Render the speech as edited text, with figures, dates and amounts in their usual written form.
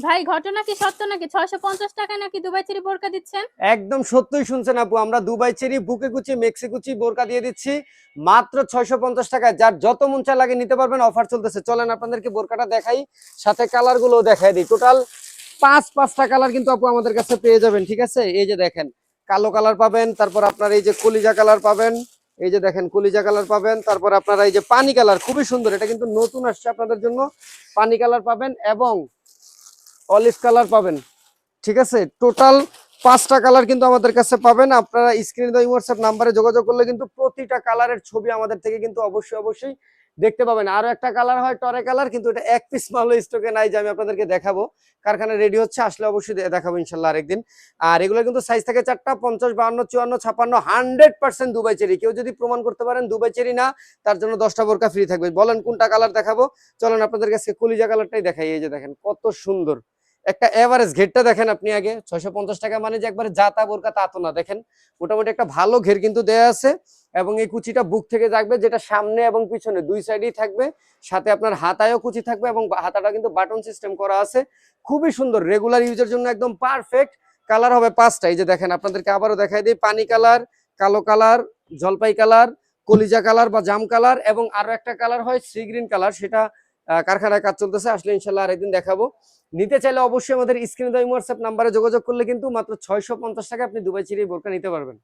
ভাই ঘটনা কি সত্য নাকি 650 টাকা নাকি দুবাই চেরি বোরকা দিচ্ছেন? একদম সত্যই শুনছেন আপু, আমরা দুবাই চেরি বুকে কুচি মেক্সি কুচি বোরকা দিয়ে দিচ্ছি মাত্র 650 টাকায়। যার যত মন চা লাগে নিতে পারবেন, অফার চলতেছে। চলেন আপনাদেরকে বোরকাটা দেখাই, সাথে কালার গুলো দেখাই দিই। টোটাল পাঁচটা কালার কিন্তু আপু আমাদের কাছে পেয়ে যাবেন, ঠিক আছে? এই যে দেখেন কালো কালার পাবেন, তারপর আপনার এই যে কলিজা কালার পাবেন, এই যে দেখেন কলিজা কালার পাবেন, তারপর আপনারা এই যে পানি কালার, খুবই সুন্দর, এটা কিন্তু নতুন আসছে আপনাদের জন্য। পানি কালার পাবেন এবং অলিভ কালার পাবেন, ঠিক আছে? টোটাল পাঁচটা কালার কিন্তু আমাদের কাছে পাবেন। আপনারা স্ক্রিনে দেওয়া হোয়াটসঅ্যাপ নাম্বারে যোগাযোগ করলে কিন্তু প্রতিটা কালারের ছবি আমাদের থেকে কিন্তু অবশ্যই অবশ্যই দেখতে পাবেন। আরো একটা কালার হয় টরে কালার, কিন্তু এটা এক পিস মাল স্টকে নাই যে আমি আপনাদেরকে দেখাবো। কারখানা রেডি হচ্ছে, আসলে অবশ্যই দেখাবো ইনশাল্লাহ আরেকদিন। আর এগুলো কিন্তু সাইজ থাকে চারটা, 50, 52, 54, 56, 100% দুবাই চেরি। কেউ যদি প্রমাণ করতে পারেন দুবাই চেরি না, তার জন্য 10টা বোরকা ফ্রি থাকবে। বলেন কোনটা কালার দেখাবো? চলেন আপনাদের কাছে কলিজা কালারটাই দেখাই। এই যে দেখেন কত সুন্দর একটা এভারেজ ঘেরটা দেখেন আপনি আগে। 650 টাকা মানে যে একবারে জাতা বোরকা তা তো না, দেখেন মোটামুটি একটা ভালো ঘের কিন্তু দেয়া আছে। এবং এই কুচিটা বুক থেকে থাকবে, যেটা সামনে এবং পিছনে দুই সাইডেই থাকবে। সাথে আপনার হাতায়ও কুচি থাকবে এবং হাতাটা কিন্তু বাটন সিস্টেম করা আছে। খুবই সুন্দর, রেগুলার ইউজের জন্য একদম পারফেক্ট। কালার হবে পাঁচটা, এই যে দেখেন আপনাদেরকে আবারও দেখাই দিই। পানি কালার, কালো কালার, জলপাই কালার, কলিজা কালার বা জাম কালার, এবং আরো একটা কালার হয় সি গ্রিন কালার, সেটা কারখানায় কাজ চলতেছে, আসলে ইনশাল্লাহ আরেকদিন দেখাবো। নিতে চাইলে অবশ্যই আমাদের স্ক্রিনে দেওয়া হোয়াটসঅ্যাপ নাম্বারে যোগাযোগ করলে কিন্তু মাত্র 650 টাকা আপনি দুবাই চিরি বোরকা নিতে পারবেন।